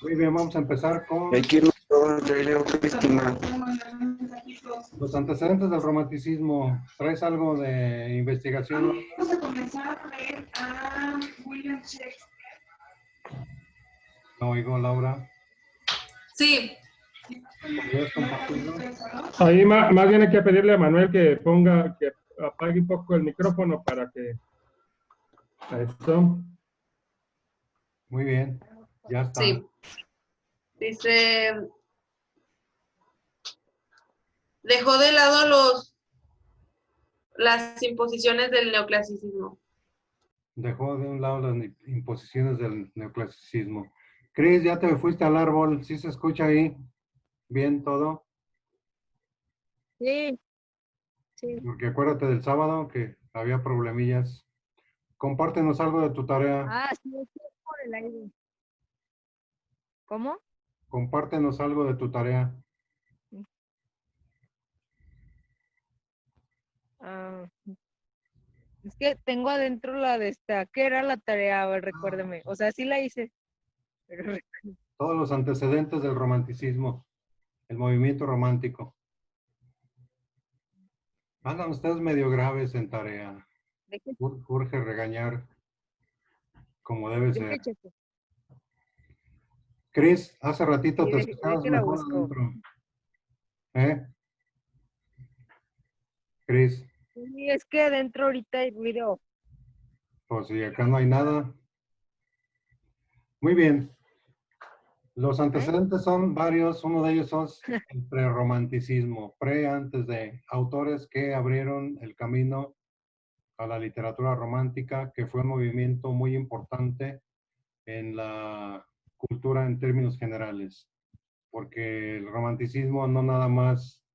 Muy bien, vamos a empezar con los antecedentes del romanticismo. ¿Traes algo de investigación? Vamos a comenzar a leer a William Shakespeare. No oigo, Laura. Sí. ¿Podrías compartirlo? Ahí más bien hay que pedirle a Manuel que apague un poco el micrófono para que... Esto. Muy bien, ya está. Sí. Dice, dejó de lado las imposiciones del neoclasicismo. Dejó de un lado las imposiciones del neoclasicismo. Cris, ya te fuiste al árbol. ¿Sí se escucha ahí? ¿Bien todo? Sí, sí. Porque acuérdate del sábado que había problemillas. Compártenos algo de tu tarea. Ah, sí, sí, por el aire. ¿Cómo? Compártenos algo de tu tarea. Ah, es que tengo adentro la de esta. ¿Qué era la tarea? A ver, recuérdeme. O sea, sí la hice. Pero Todos los antecedentes del romanticismo, el movimiento romántico. Andan ustedes medio graves en tarea. Urge regañar como debe ser. Cris, hace ratito sí, te escuchabas que la mejor busco. adentro. Cris, Sí, es que adentro ahorita hay ruido. pues si acá no hay nada. Muy bien. Los antecedentes son varios, uno de ellos es el prerromanticismo, antes de autores que abrieron el camino a la literatura romántica, que fue un movimiento muy importante en la cultura en términos generales, porque el romanticismo no nada más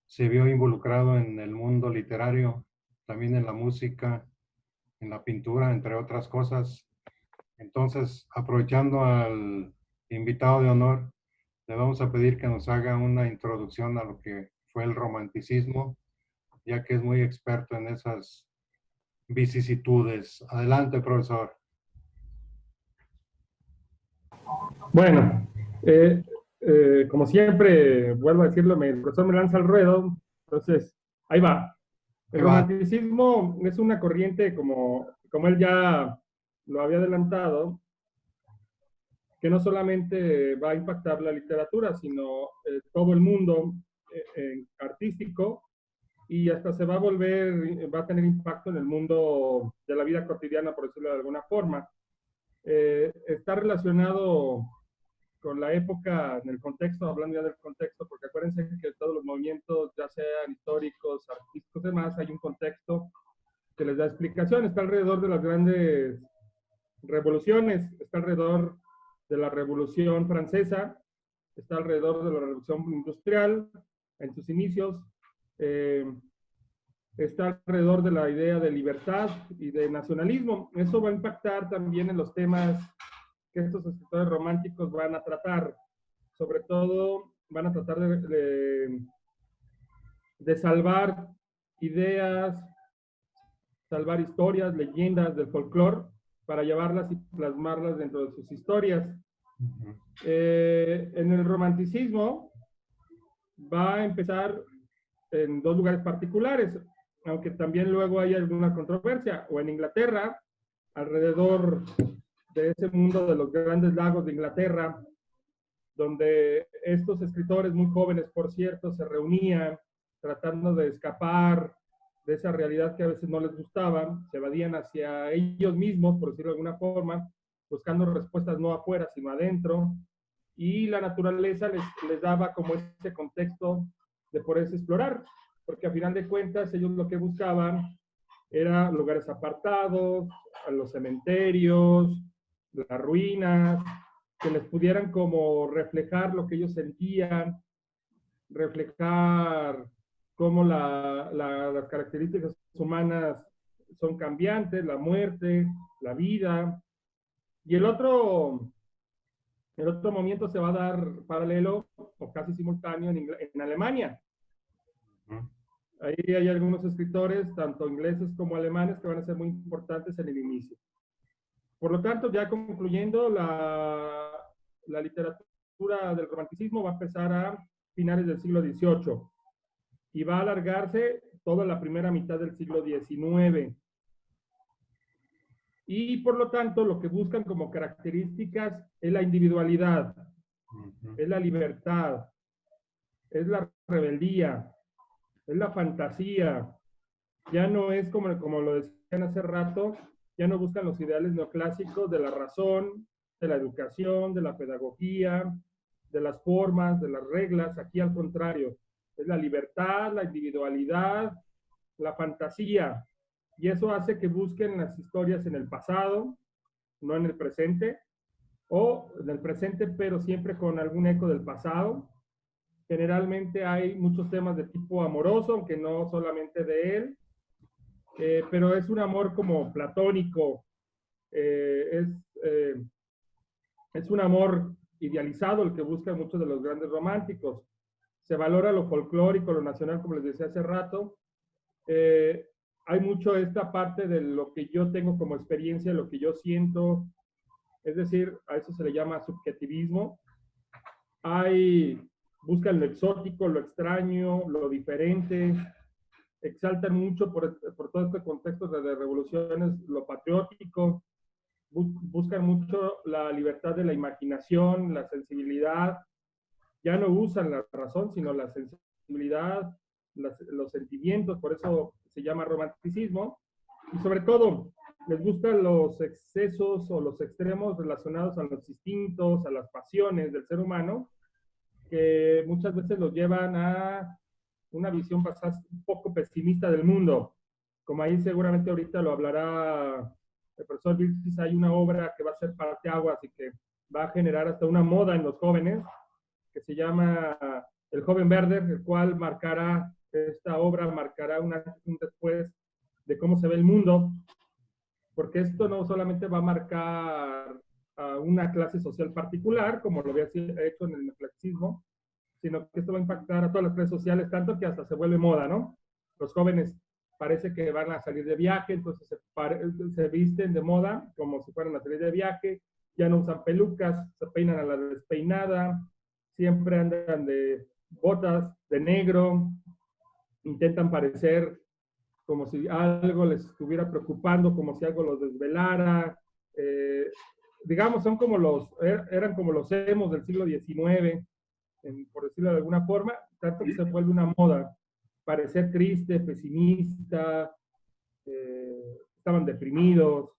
se vio involucrado en el mundo literario, también en la música, en la pintura, entre otras cosas. Entonces, aprovechando al invitado de honor, le vamos a pedir que nos haga una introducción a lo que fue el romanticismo, ya que es muy experto en esas vicisitudes. Adelante, profesor. Bueno, como siempre, vuelvo a decirlo, el profesor me lanza al ruedo, entonces, ahí va. El romanticismo es una corriente, como él ya lo había adelantado, que no solamente va a impactar la literatura, sino todo el mundo artístico, y hasta se va a tener impacto en el mundo de la vida cotidiana, por decirlo de alguna forma. Está relacionado con la época, en el contexto, hablando ya del contexto, porque acuérdense que todos los movimientos, ya sean históricos, artísticos, demás, hay un contexto que les da explicación. Está alrededor de las grandes revoluciones, está alrededor de la Revolución Francesa, está alrededor de la Revolución Industrial, en sus inicios, está alrededor de la idea de libertad y de nacionalismo. Eso va a impactar también en los temas que estos escritores románticos van a tratar. Sobre todo, van a tratar de salvar ideas, salvar historias, leyendas del folclore, para llevarlas y plasmarlas dentro de sus historias. En el romanticismo va a empezar en dos lugares particulares, aunque también luego hay alguna controversia, o en Inglaterra, alrededor de ese mundo de los grandes lagos de Inglaterra, donde estos escritores muy jóvenes, por cierto, se reunían tratando de escapar de esa realidad que a veces no les gustaba, se evadían hacia ellos mismos, por decirlo de alguna forma, buscando respuestas no afuera, sino adentro, y la naturaleza les daba como ese contexto de poderse explorar, porque a final de cuentas ellos lo que buscaban era lugares apartados, a los cementerios, las ruinas, que les pudieran como reflejar lo que ellos sentían, reflejar cómo las características humanas son cambiantes, la muerte, la vida. Y el otro movimiento se va a dar paralelo o casi simultáneo en Alemania. Ahí hay algunos escritores, tanto ingleses como alemanes, que van a ser muy importantes en el inicio. Por lo tanto, ya concluyendo, la literatura del romanticismo va a empezar a finales del siglo XVIII y va a alargarse toda la primera mitad del siglo XIX. Y por lo tanto, lo que buscan como características es la individualidad, es la libertad, es la rebeldía, es la fantasía. Ya no es como lo decían hace rato, ya no buscan los ideales neoclásicos de la razón, de la educación, de la pedagogía, de las formas, de las reglas. Aquí al contrario, es la libertad, la individualidad, la fantasía. Y eso hace que busquen las historias en el pasado, no en el presente, o en el presente, pero siempre con algún eco del pasado. Generalmente hay muchos temas de tipo amoroso, aunque no solamente de él, pero es un amor como platónico, eh, es, eh, es un amor idealizado el que buscan muchos de los grandes románticos. Se valora lo folclórico, lo nacional, como les decía hace rato. Hay mucho esta parte de lo que yo tengo como experiencia, lo que yo siento, es decir, a eso se le llama subjetivismo. Buscan lo exótico, lo extraño, lo diferente, exaltan mucho por todo este contexto de revoluciones, lo patriótico, buscan mucho la libertad de la imaginación, la sensibilidad, ya no usan la razón, sino la sensibilidad, los sentimientos, por eso se llama romanticismo, y sobre todo les gustan los excesos o los extremos relacionados a los instintos, a las pasiones del ser humano, que muchas veces los llevan a una visión un poco pesimista del mundo. Como ahí seguramente ahorita lo hablará el profesor Vilchis, hay una obra que va a ser parteaguas y que va a generar hasta una moda en los jóvenes, que se llama El joven verde, el cual esta obra marcará un antes y un después de cómo se ve el mundo, porque esto no solamente va a marcar a una clase social particular, como lo había hecho en el neoclasicismo, sino que esto va a impactar a todas las clases sociales, tanto que hasta se vuelve moda, ¿no? Los jóvenes parece que van a salir de viaje, entonces se visten de moda como si fueran a salir de viaje, ya no usan pelucas, se peinan a la despeinada, siempre andan de botas, de negro, intentan parecer como si algo les estuviera preocupando, como si algo los desvelara. Digamos, eran como los emos del siglo XIX, por decirlo de alguna forma, tanto que se vuelve una moda. Parecer triste, pesimista, estaban deprimidos.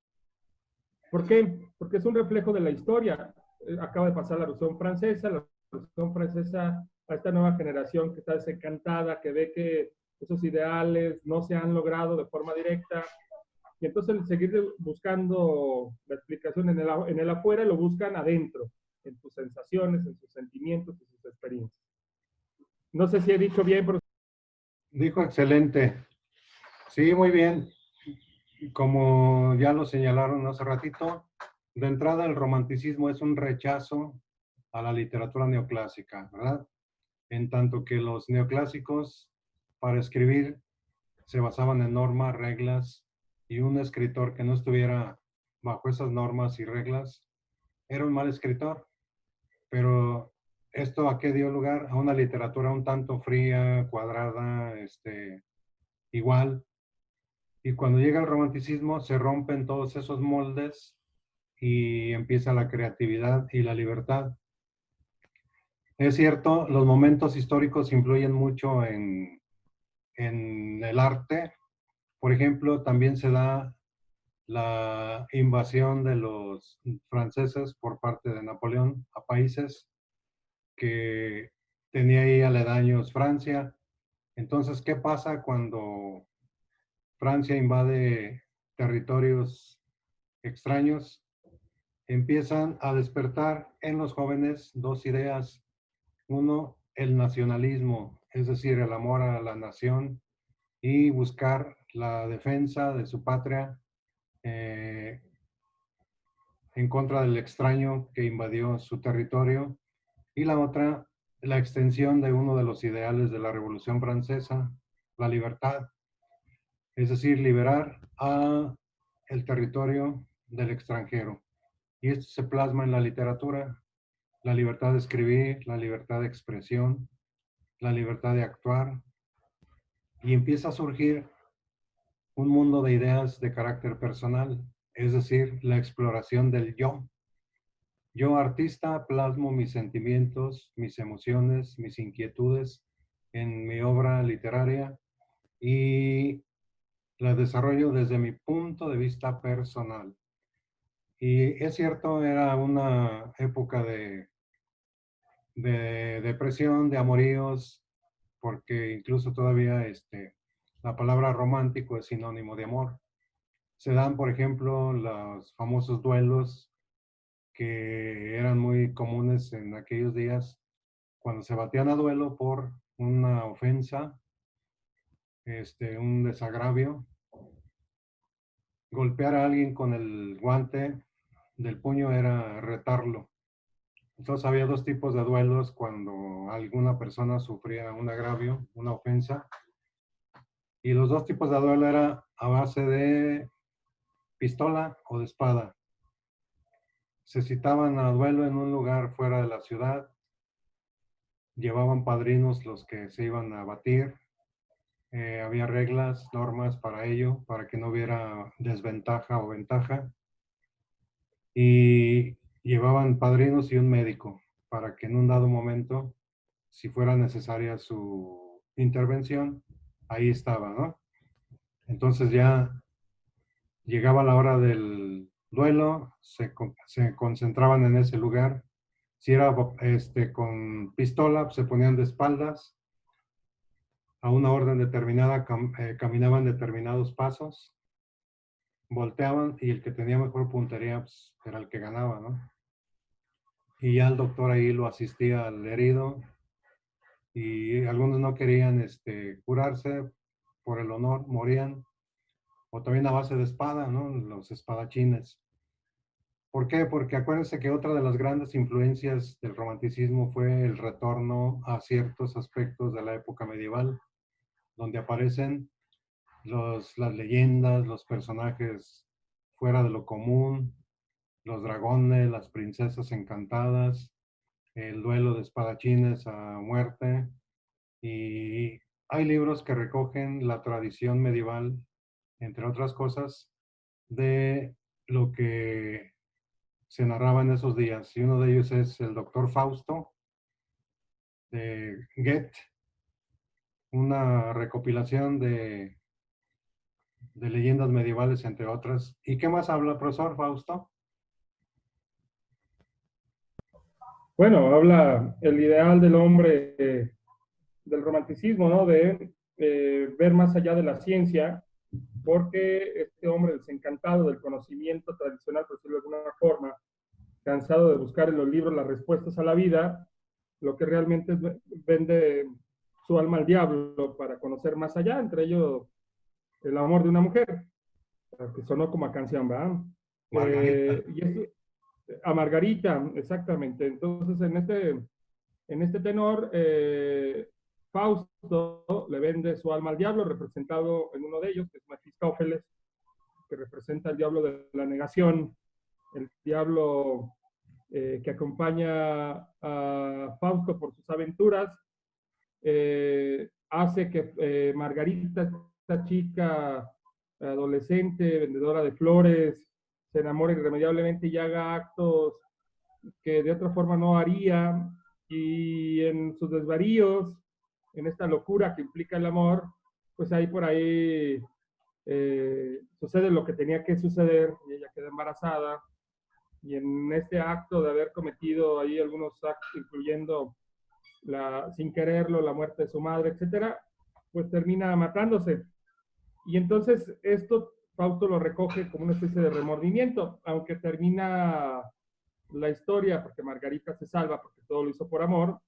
¿Por qué? Porque es un reflejo de la historia. Acaba de pasar la Revolución Francesa, a esta nueva generación que está desencantada, que ve que esos ideales no se han logrado de forma directa, y entonces el seguir buscando la explicación en el afuera, lo buscan adentro, en sus sensaciones, en sus sentimientos, en sus experiencias. No sé si he dicho bien, pero... Dijo excelente. Sí, muy bien. Como ya lo señalaron hace ratito, de entrada el romanticismo es un rechazo a la literatura neoclásica, ¿verdad? En tanto que los neoclásicos, para escribir, se basaban en normas, reglas, y un escritor que no estuviera bajo esas normas y reglas era un mal escritor. Pero ¿esto a qué dio lugar? A una literatura un tanto fría, cuadrada, igual. Y cuando llega el romanticismo se rompen todos esos moldes y empieza la creatividad y la libertad. Es cierto, los momentos históricos influyen mucho en el arte. Por ejemplo, también se da la invasión de los franceses por parte de Napoleón a países que tenía ahí aledaños Francia. Entonces, ¿qué pasa cuando Francia invade territorios extraños? Empiezan a despertar en los jóvenes dos ideas. Uno, el nacionalismo, es decir, el amor a la nación y buscar la defensa de su patria en contra del extraño que invadió su territorio. Y la otra, la extensión de uno de los ideales de la Revolución Francesa, la libertad, es decir, liberar a el territorio del extranjero. Y esto se plasma en la literatura. la libertad de escribir, la libertad de expresión, la libertad de actuar, y empieza a surgir un mundo de ideas de carácter personal, es decir, la exploración del yo. Yo, artista, plasmo mis sentimientos, mis emociones, mis inquietudes en mi obra literaria y la desarrollo desde mi punto de vista personal. Y es cierto, era una época de depresión, de amoríos, porque incluso todavía la palabra romántico es sinónimo de amor. Se dan, por ejemplo, los famosos duelos que eran muy comunes en aquellos días, cuando se batían a duelo por una ofensa, un desagravio. Golpear a alguien con el guante del puño era retarlo. Entonces había dos tipos de duelos cuando alguna persona sufría un agravio, una ofensa. Y los dos tipos de duelo era a base de pistola o de espada. Se citaban a duelo en un lugar fuera de la ciudad. Llevaban padrinos los que se iban a batir. Había reglas, normas para ello, para que no hubiera desventaja o ventaja. Y llevaban padrinos y un médico para que en un dado momento, si fuera necesaria su intervención, ahí estaba, ¿no? Entonces ya llegaba la hora del duelo, se concentraban en ese lugar. Si era con pistola, se ponían de espaldas a una orden determinada, caminaban determinados pasos, volteaban y el que tenía mejor puntería pues, era el que ganaba, ¿no? Y ya el doctor ahí lo asistía al herido y algunos no querían curarse por el honor, morían, o también a base de espada, ¿no? Los espadachines. ¿Por qué? Porque acuérdense que otra de las grandes influencias del romanticismo fue el retorno a ciertos aspectos de la época medieval, donde aparecen las leyendas, los personajes fuera de lo común, los dragones, las princesas encantadas, el duelo de espadachines a muerte. Y hay libros que recogen la tradición medieval, entre otras cosas, de lo que se narraba en esos días. Y uno de ellos es el Doctor Fausto, de Goethe, una recopilación de leyendas medievales, entre otras. ¿Y qué más habla, profesor Fausto? Bueno, habla el ideal del hombre, del romanticismo, ¿no? De ver más allá de la ciencia, porque este hombre desencantado del conocimiento tradicional, por decirlo de alguna forma, cansado de buscar en los libros las respuestas a la vida, lo que realmente vende su alma al diablo para conocer más allá, entre ellos el amor de una mujer, que sonó como a canción, ¿verdad? Y eso, a Margarita, exactamente. Entonces, en este tenor, Fausto le vende su alma al diablo, representado en uno de ellos, que es Mefistófeles, que representa el diablo de la negación, el diablo que acompaña a Fausto por sus aventuras, hace que Margarita, esta chica adolescente, vendedora de flores, se enamore irremediablemente y haga actos que de otra forma no haría, y en sus desvaríos, en esta locura que implica el amor, pues ahí por ahí sucede lo que tenía que suceder y ella queda embarazada, y en este acto de haber cometido ahí algunos actos, incluyendo sin quererlo, la muerte de su madre, etcétera, pues termina matándose. Y entonces esto Fausto lo recoge como una especie de remordimiento, aunque termina la historia, porque Margarita se salva, porque todo lo hizo por amor,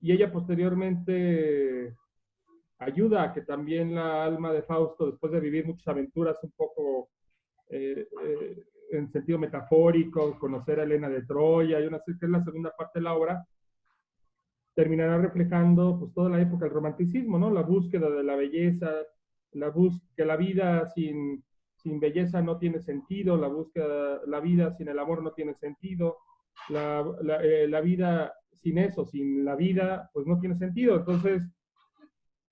y ella posteriormente ayuda a que también la alma de Fausto, después de vivir muchas aventuras un poco en sentido metafórico, conocer a Helena de Troya, y que es la segunda parte de la obra, terminará reflejando pues toda la época del romanticismo, ¿no? La búsqueda de la belleza, que la vida sin belleza no tiene sentido, la vida sin el amor no tiene sentido, la vida sin eso, sin la vida, pues no tiene sentido. Entonces,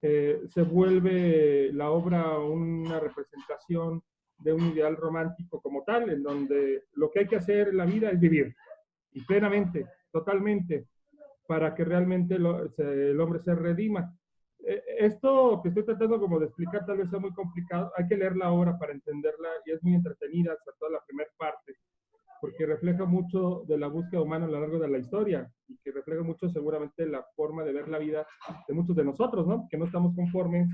se vuelve la obra una representación de un ideal romántico como tal, en donde lo que hay que hacer en la vida es vivir, y plenamente, totalmente, para que realmente el hombre se redima. Esto que estoy tratando como de explicar tal vez sea muy complicado, hay que leer la obra para entenderla, y es muy entretenida, sobre todo la primera parte, porque refleja mucho de la búsqueda humana a lo largo de la historia, y que refleja mucho seguramente la forma de ver la vida de muchos de nosotros, ¿no? Que no estamos conformes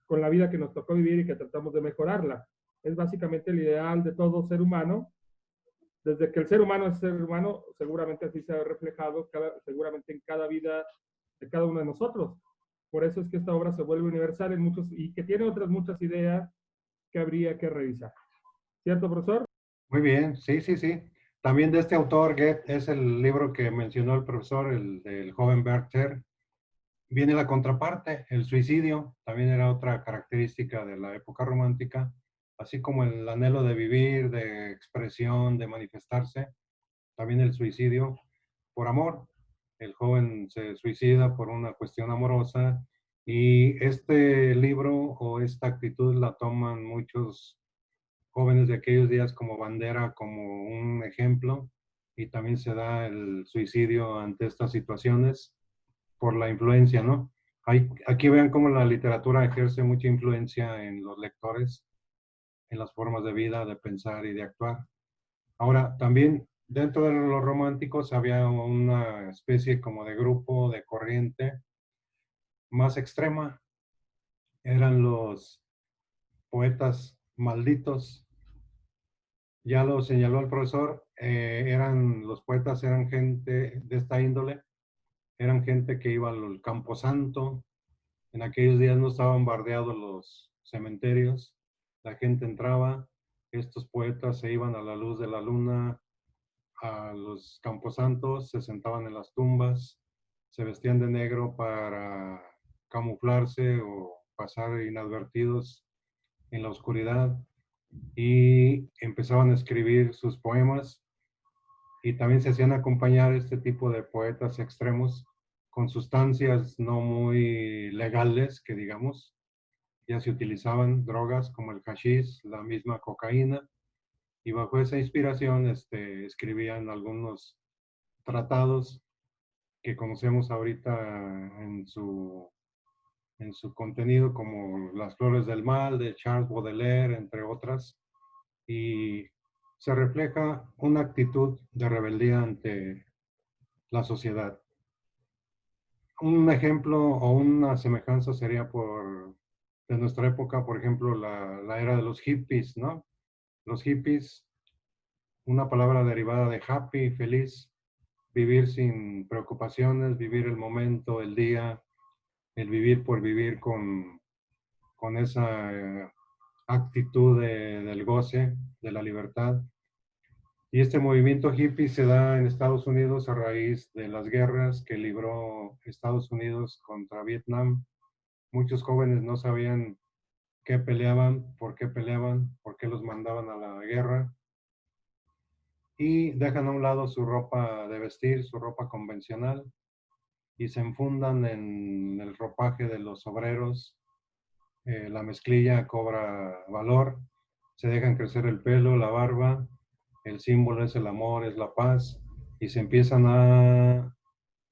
con la vida que nos tocó vivir y que tratamos de mejorarla. Es básicamente el ideal de todo ser humano. Desde que el ser humano es ser humano, seguramente así se ha reflejado seguramente en cada vida de cada uno de nosotros. Por eso es que esta obra se vuelve universal en muchos, y que tiene otras muchas ideas que habría que revisar. ¿Cierto, profesor? Muy bien, sí, sí, sí. También de este autor, Goethe, es el libro que mencionó el profesor, el del joven Werther. Viene la contraparte, el suicidio, también era otra característica de la época romántica, así como el anhelo de vivir, de expresión, de manifestarse, también el suicidio por amor. El joven se suicida por una cuestión amorosa, y este libro o esta actitud la toman muchos jóvenes de aquellos días como bandera, como un ejemplo, y también se da el suicidio ante estas situaciones por la influencia, ¿no? Aquí vean cómo la literatura ejerce mucha influencia en los lectores, en las formas de vida, de pensar y de actuar. Ahora, también dentro de los románticos había una especie como de grupo, de corriente más extrema. Eran los poetas malditos. Ya lo señaló el profesor, los poetas eran gente de esta índole, eran gente que iba al camposanto. En aquellos días no estaban bombardeados los cementerios, la gente entraba, estos poetas se iban a la luz de la luna a los camposantos, se sentaban en las tumbas, se vestían de negro para camuflarse o pasar inadvertidos en la oscuridad, y empezaban a escribir sus poemas, y también se hacían acompañar este tipo de poetas extremos con sustancias no muy legales, que digamos. Ya se utilizaban drogas como el hashish, la misma cocaína, y bajo esa inspiración escribían algunos tratados que conocemos ahorita en su contenido, como Las Flores del Mal de Charles Baudelaire, entre otras, y se refleja una actitud de rebeldía ante la sociedad. Un ejemplo o una semejanza sería de nuestra época, por ejemplo, la era de los hippies, ¿no? Los hippies, una palabra derivada de happy, feliz, vivir sin preocupaciones, vivir el momento, el día, el vivir por vivir con esa actitud del goce, de la libertad. Y este movimiento hippie se da en Estados Unidos a raíz de las guerras que libró Estados Unidos contra Vietnam. Muchos jóvenes no sabían qué peleaban, por qué los mandaban a la guerra, y dejan a un lado su ropa de vestir, su ropa convencional, y se enfundan en el ropaje de los obreros. La mezclilla cobra valor, se dejan crecer el pelo, la barba, el símbolo es el amor, es la paz, y se empiezan a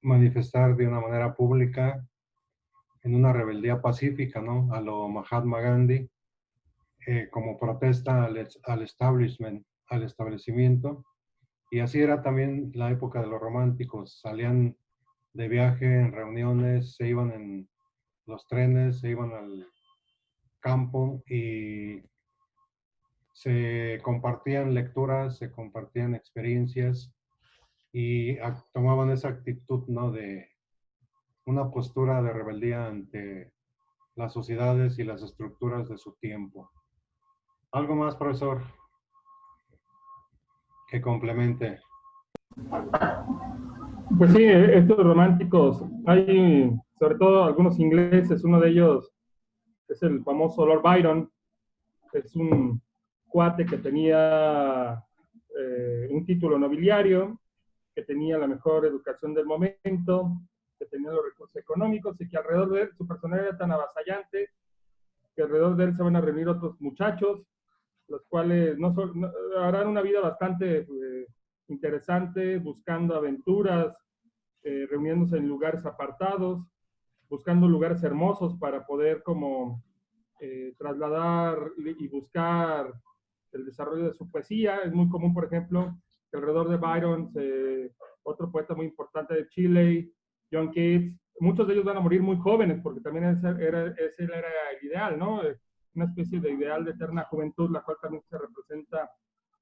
manifestar de una manera pública en una rebeldía pacífica, ¿no? A lo Mahatma Gandhi, como protesta al establishment, al establecimiento. Y así era también la época de los románticos. Salían de viaje en reuniones, se iban en los trenes, se iban al campo y se compartían lecturas, se compartían experiencias, y tomaban esa actitud, ¿no? De una postura de rebeldía ante las sociedades y las estructuras de su tiempo. ¿Algo más, profesor, que complemente? Pues sí, estos románticos, hay sobre todo algunos ingleses, uno de ellos es el famoso Lord Byron, es un cuate que tenía un título nobiliario, que tenía la mejor educación del momento, que tenía los recursos económicos y que alrededor de él su personalidad era tan avasallante que alrededor de él se van a reunir otros muchachos, los cuales harán una vida bastante interesante, buscando aventuras, reuniéndose en lugares apartados, buscando lugares hermosos para poder como trasladar y buscar el desarrollo de su poesía. Es muy común, por ejemplo, que alrededor de Byron, otro poeta muy importante de Chile, John Keats, muchos de ellos van a morir muy jóvenes, porque también ese era el ideal, ¿no? Una especie de ideal de eterna juventud, la cual también se representa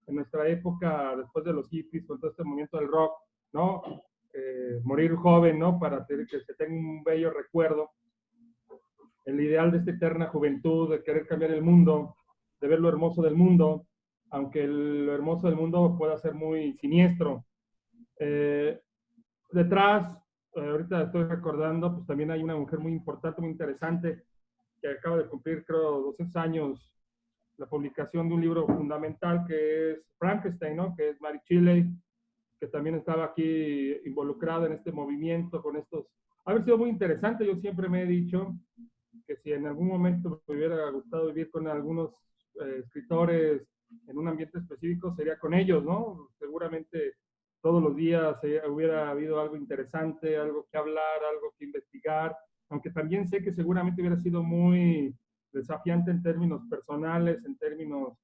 en nuestra época, después de los hippies, con todo este movimiento del rock, ¿no? Morir joven, ¿no? Para que se tenga un bello recuerdo. El ideal de esta eterna juventud, de querer cambiar el mundo, de ver lo hermoso del mundo, aunque lo hermoso del mundo pueda ser muy siniestro. Detrás, ahorita estoy recordando, pues también hay una mujer muy importante, muy interesante, que acaba de cumplir, creo, 200 años, la publicación de un libro fundamental que es Frankenstein, ¿no? Que es Mary Shelley, que también estaba aquí involucrada en este movimiento, con estos... Ha sido muy interesante, yo siempre me he dicho que si en algún momento me hubiera gustado vivir con algunos escritores en un ambiente específico, sería con ellos, ¿no? Seguramente todos los días hubiera habido algo interesante, algo que hablar, algo que investigar, aunque también sé que seguramente hubiera sido muy desafiante en términos personales, en términos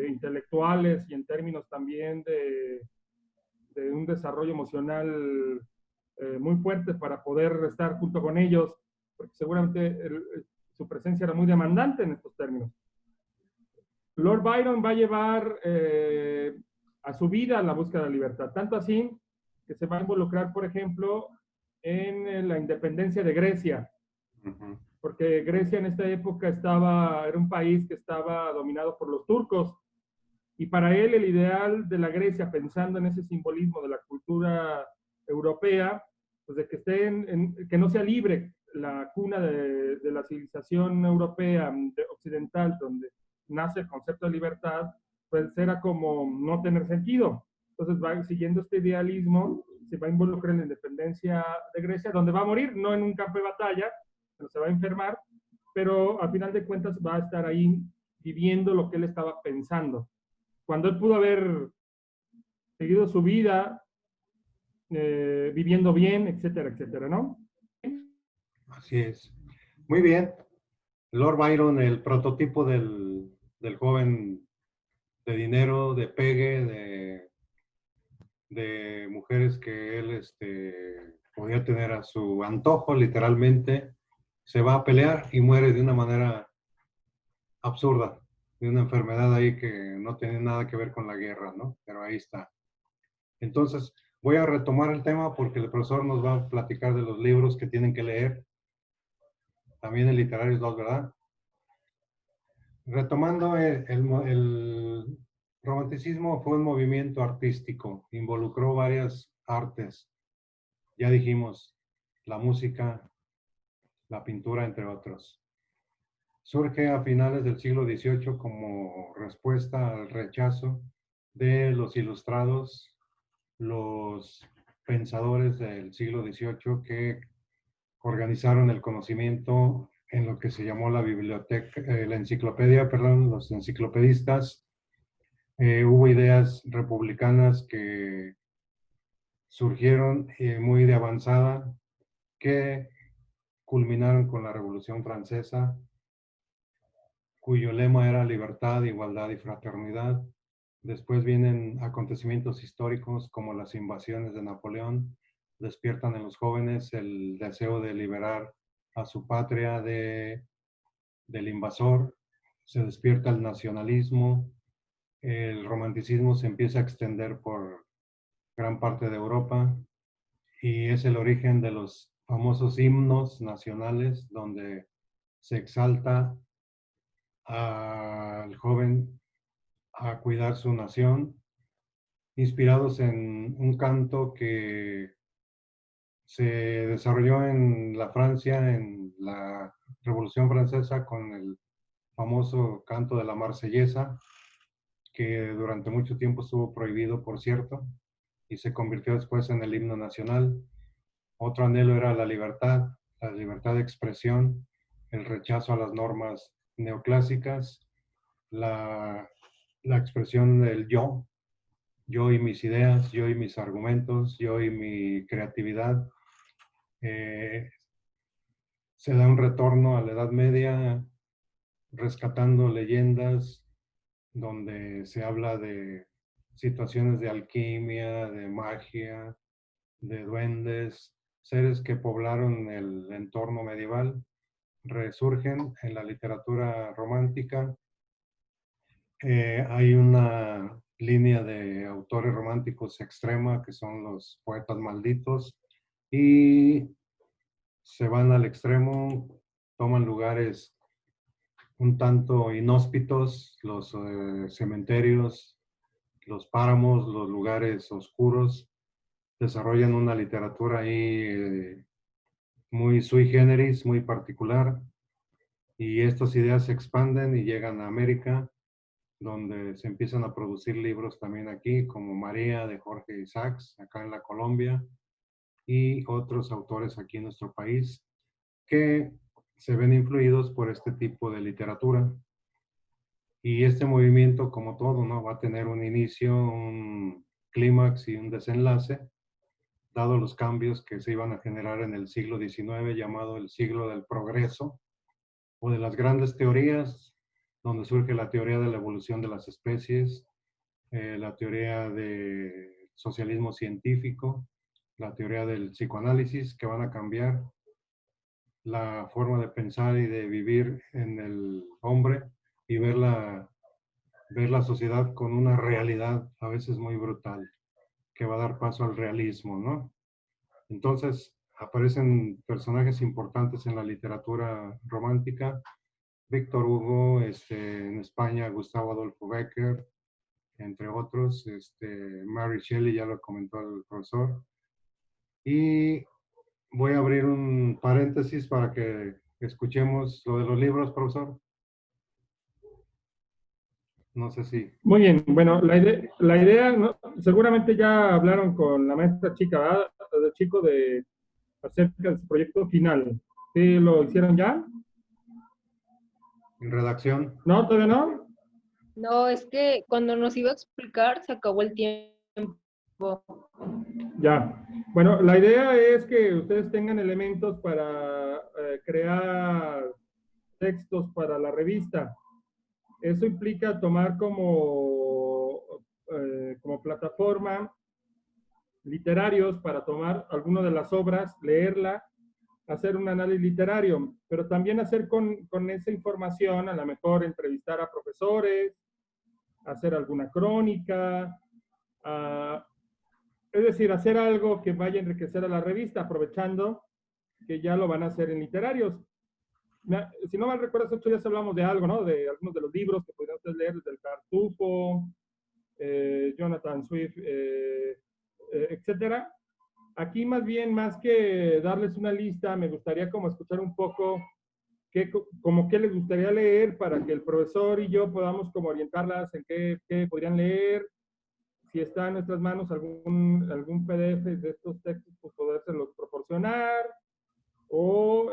intelectuales y en términos también de un desarrollo emocional muy fuerte para poder estar junto con ellos, porque seguramente su presencia era muy demandante en estos términos. Lord Byron va a llevar a su vida la búsqueda de la libertad, tanto así que se va a involucrar, por ejemplo, en la independencia de Grecia, porque Grecia en esta época era un país que estaba dominado por los turcos, y para él el ideal de la Grecia, pensando en ese simbolismo de la cultura europea, pues de que que no sea libre la cuna de la civilización europea occidental, donde nace el concepto de libertad, pues era como no tener sentido. Entonces va siguiendo este idealismo, se va a involucrar en la independencia de Grecia, donde va a morir, no en un campo de batalla, pero se va a enfermar, pero al final de cuentas va a estar ahí viviendo lo que él estaba pensando. Cuando él pudo haber seguido su vida viviendo bien, etcétera, etcétera, ¿no? Así es. Muy bien. Lord Byron, el prototipo del joven de dinero, de pegue, de mujeres que él podía tener a su antojo, literalmente, se va a pelear y muere de una manera absurda, de una enfermedad ahí que no tiene nada que ver con la guerra, ¿no? Pero ahí está. Entonces, voy a retomar el tema porque el profesor nos va a platicar de los libros que tienen que leer. También el Literarios 2, ¿verdad? Retomando, el romanticismo fue un movimiento artístico, involucró varias artes. Ya dijimos, la música, la pintura, entre otros. Surge a finales del siglo XVIII como respuesta al rechazo de los ilustrados, los pensadores del siglo XVIII que organizaron el conocimiento en lo que se llamó la biblioteca, la enciclopedia, perdón, los enciclopedistas. Hubo ideas republicanas que surgieron muy de avanzada, que culminaron con la Revolución Francesa, cuyo lema era libertad, igualdad y fraternidad. Después vienen acontecimientos históricos como las invasiones de Napoleón, despiertan en los jóvenes el deseo de liberar a su patria del invasor, se despierta el nacionalismo, el romanticismo se empieza a extender por gran parte de Europa y es el origen de los famosos himnos nacionales donde se exalta al joven a cuidar su nación, inspirados en un canto que se desarrolló en la Francia, en la Revolución Francesa, con el famoso canto de la Marsellesa, que durante mucho tiempo estuvo prohibido, por cierto. y se convirtió después en el himno nacional. Otro anhelo era la libertad de expresión, el rechazo a las normas neoclásicas, la expresión del yo y mis ideas, yo y mis argumentos, yo y mi creatividad. Se da un retorno a la Edad Media, rescatando leyendas donde se habla de situaciones de alquimia, de magia, de duendes, seres que poblaron el entorno medieval, resurgen en la literatura romántica. Hay una línea de autores románticos extrema que son los poetas malditos y se van al extremo, toman lugares un tanto inhóspitos, los cementerios, los páramos, los lugares oscuros, desarrollan una literatura ahí muy sui generis, muy particular, y estas ideas se expanden y llegan a América, donde se empiezan a producir libros también aquí, como María de Jorge Isaacs, acá en la Colombia, y otros autores aquí en nuestro país, que se ven influidos por este tipo de literatura. Y este movimiento, como todo, ¿no? Va a tener un inicio, un clímax y un desenlace, dado los cambios que se iban a generar en el siglo XIX, llamado el siglo del progreso, o de las grandes teorías, donde surge la teoría de la evolución de las especies, la teoría del socialismo científico, la teoría del psicoanálisis, que van a cambiar la forma de pensar y de vivir en el hombre y ver la sociedad con una realidad a veces muy brutal, que va a dar paso al realismo, ¿no? Entonces, aparecen personajes importantes en la literatura romántica. Víctor Hugo, en España, Gustavo Adolfo Bécquer, entre otros. Mary Shelley, ya lo comentó el profesor. Y voy a abrir un paréntesis para que escuchemos lo de los libros, profesor. No sé si... Muy bien, bueno, la idea ¿no? Seguramente ya hablaron con la maestra chica, ¿verdad? El chico acerca de su proyecto final. ¿Sí lo hicieron ya? En redacción. ¿No? ¿Todavía no? No, es que cuando nos iba a explicar se acabó el tiempo. Ya. Bueno, la idea es que ustedes tengan elementos para crear textos para la revista. Eso implica tomar como plataforma literarios para tomar alguna de las obras, leerla, hacer un análisis literario, pero también hacer con esa información, a lo mejor entrevistar a profesores, hacer alguna crónica, es decir, hacer algo que vaya a enriquecer a la revista, aprovechando que ya lo van a hacer en literarios. Si no mal recuerdo, 8 días hablamos de algo, ¿no? De algunos de los libros que podrían ustedes leer, desde el Tartufo, Jonathan Swift, etcétera. Aquí más bien, más que darles una lista, me gustaría como escuchar un poco qué les gustaría leer para que el profesor y yo podamos como orientarlas en qué podrían leer. Si está en nuestras manos algún PDF de estos textos, pues podérselos proporcionar, o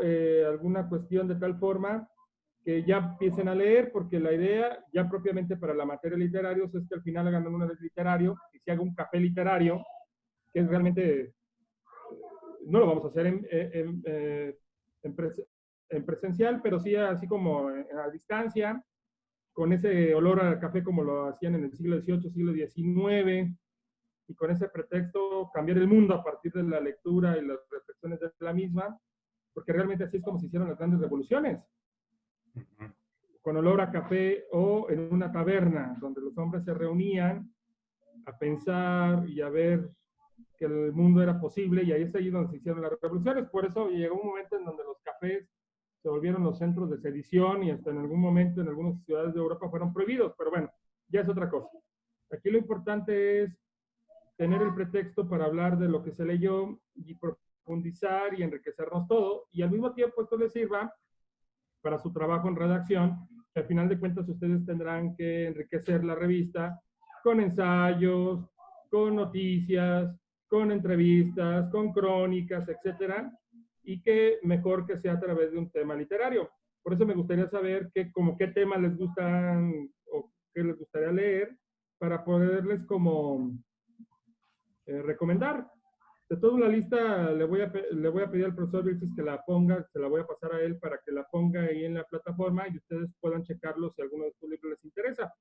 alguna cuestión de tal forma que ya empiecen a leer, porque la idea ya propiamente para la materia de literarios es que al final hagan un análisis literario y se haga un café literario, que es realmente, no lo vamos a hacer en presencial, pero sí así como a distancia, con ese olor a café como lo hacían en el siglo XVIII, siglo XIX, y con ese pretexto cambiar el mundo a partir de la lectura y las reflexiones de la misma, porque realmente así es como se hicieron las grandes revoluciones. Con olor a café o en una taberna, donde los hombres se reunían a pensar y a ver que el mundo era posible, y ahí es ahí donde se hicieron las revoluciones. Por eso llegó un momento en donde los cafés se volvieron los centros de sedición y hasta en algún momento en algunas ciudades de Europa fueron prohibidos, pero bueno, ya es otra cosa. Aquí lo importante es tener el pretexto para hablar de lo que se leyó y profundizar y enriquecernos todo, y al mismo tiempo esto les sirva para su trabajo en redacción, que al final de cuentas ustedes tendrán que enriquecer la revista con ensayos, con noticias, con entrevistas, con crónicas, etcétera, y que mejor que sea a través de un tema literario. Por eso me gustaría saber como qué temas les gustan o qué les gustaría leer para poderles como recomendar. De toda la lista le voy a pedir al profesor Vilches que la ponga, se la voy a pasar a él para que la ponga ahí en la plataforma y ustedes puedan checarlo si alguno de estos libros les interesa.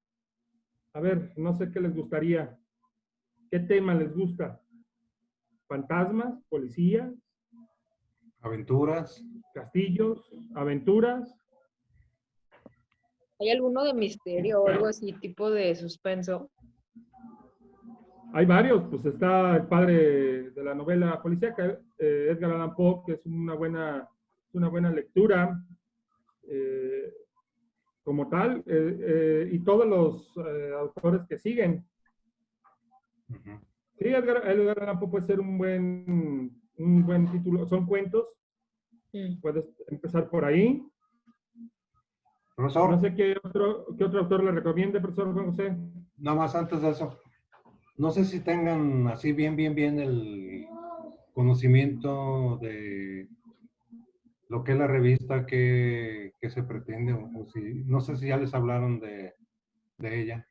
A ver, no sé qué les gustaría. ¿Qué tema les gusta? ¿Fantasmas? ¿Policías? Aventuras. ¿Castillos? ¿Aventuras? ¿Hay alguno de misterio o algo así, tipo de suspenso? Hay varios, pues está el padre de la novela policíaca, Edgar Allan Poe, que es una buena lectura como tal, y todos los autores que siguen. Ujú. Sí, Edgar Allan Poe puede ser un buen título. Son cuentos. Puedes empezar por ahí. Profesor, No sé qué otro autor le recomiende, profesor Juan José. nada más antes de eso, no sé si tengan así bien el conocimiento de lo que es la revista que se pretende, o si, no sé si ya les hablaron de ella.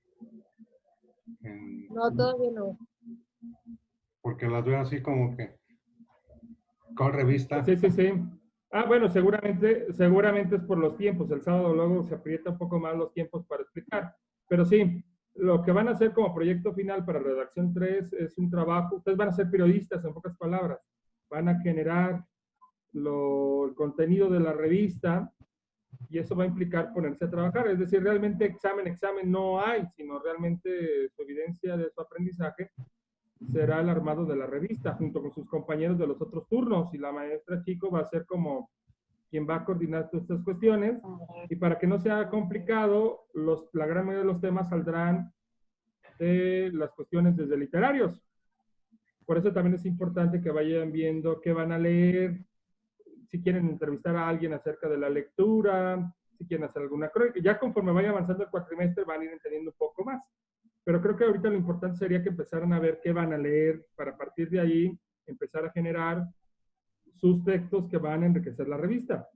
No, todavía no. Porque las veo así como que, ¿cuál revista? Sí. Ah, bueno, seguramente es por los tiempos. El sábado luego se aprieta un poco más los tiempos para explicar. Pero sí, lo que van a hacer como proyecto final para Redacción 3 es un trabajo. Ustedes van a ser periodistas, en pocas palabras. Van a generar el contenido de la revista y eso va a implicar ponerse a trabajar. Es decir, realmente examen no hay, sino realmente su evidencia de su aprendizaje será el armado de la revista junto con sus compañeros de los otros turnos y la maestra Chico va a ser como quien va a coordinar todas estas cuestiones y para que no sea complicado, la gran mayoría de los temas saldrán de las cuestiones desde literarios. Por eso también es importante que vayan viendo qué van a leer, si quieren entrevistar a alguien acerca de la lectura, si quieren hacer alguna crónica. Ya conforme vaya avanzando el cuatrimestre van a ir entendiendo un poco más. Pero creo que ahorita lo importante sería que empezaran a ver qué van a leer para a partir de ahí empezar a generar sus textos que van a enriquecer la revista.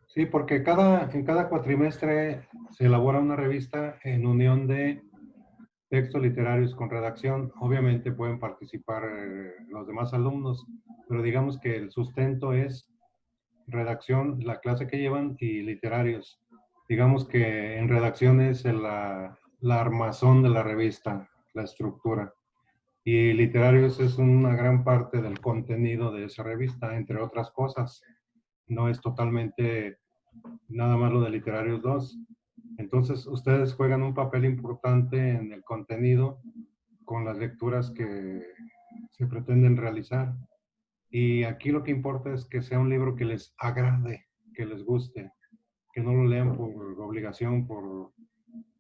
Sí, porque en cada cuatrimestre se elabora una revista en unión de textos literarios con redacción. Obviamente pueden participar los demás alumnos, pero digamos que el sustento es redacción, la clase que llevan, y literarios. Digamos que en redacción es la armazón de la revista, la estructura. Y literarios es una gran parte del contenido de esa revista, entre otras cosas. No es totalmente nada más lo de Literarios 2. Entonces, ustedes juegan un papel importante en el contenido con las lecturas que se pretenden realizar. Y aquí lo que importa es que sea un libro que les agrade, que les guste, que no lo lean por obligación, por,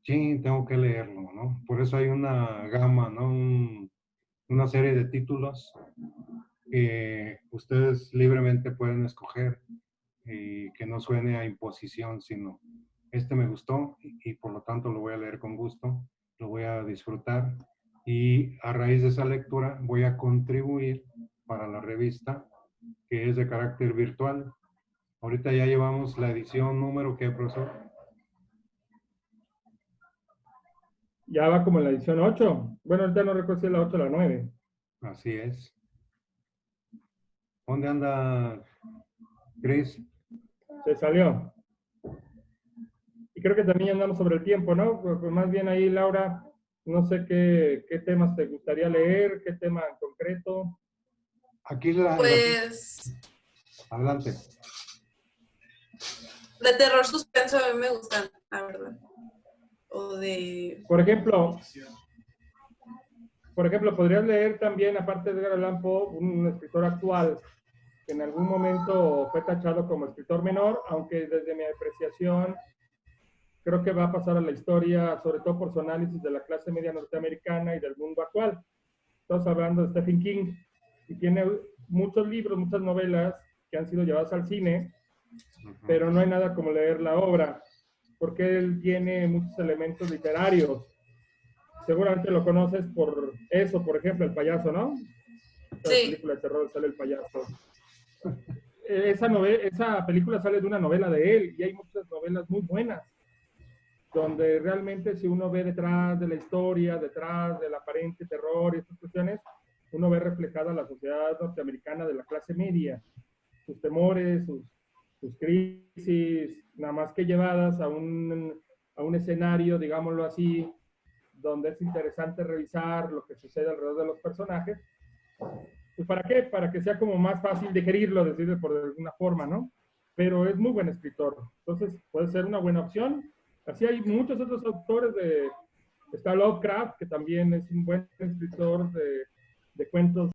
sí, tengo que leerlo, ¿no? Por eso hay una gama, ¿no? Una serie de títulos que ustedes libremente pueden escoger y que no suene a imposición, sino este me gustó y por lo tanto lo voy a leer con gusto, lo voy a disfrutar y a raíz de esa lectura voy a contribuir para la revista que es de carácter virtual. Ahorita ya llevamos la edición número, ¿qué, profesor? Ya va como en la edición 8. Bueno, ahorita no recuerdo si es la 8 o la 9. Así es. ¿Dónde anda Chris? Se salió. Y creo que también andamos sobre el tiempo, ¿no? Pues más bien ahí, Laura, no sé qué temas te gustaría leer, qué tema en concreto. Aquí Pues adelante. de terror suspenso a mí me gustan, la verdad. O de... Por ejemplo, podrías leer también, aparte de Edgar Allan Poe, un escritor actual que en algún momento fue tachado como escritor menor, aunque desde mi apreciación creo que va a pasar a la historia, sobre todo por su análisis de la clase media norteamericana y del mundo actual. Estamos hablando de Stephen King, y tiene muchos libros, muchas novelas que han sido llevadas al cine, pero no hay nada como leer la obra, porque él tiene muchos elementos literarios. seguramente lo conoces por eso, por ejemplo, El Payaso, ¿no? Esa Sí. película de terror sale El Payaso. Esa película sale de una novela de él y hay muchas novelas muy buenas, donde realmente si uno ve detrás de la historia, detrás del aparente terror y estas cuestiones, uno ve reflejada la sociedad norteamericana de la clase media, sus temores, sus crisis, nada más que llevadas a un escenario, digámoslo así, donde es interesante revisar lo que sucede alrededor de los personajes. ¿Y para qué? Para que sea como más fácil digerirlo, decirlo por alguna forma, ¿no? Pero es muy buen escritor, entonces puede ser una buena opción. Así hay muchos otros autores está Lovecraft, que también es un buen escritor de cuentos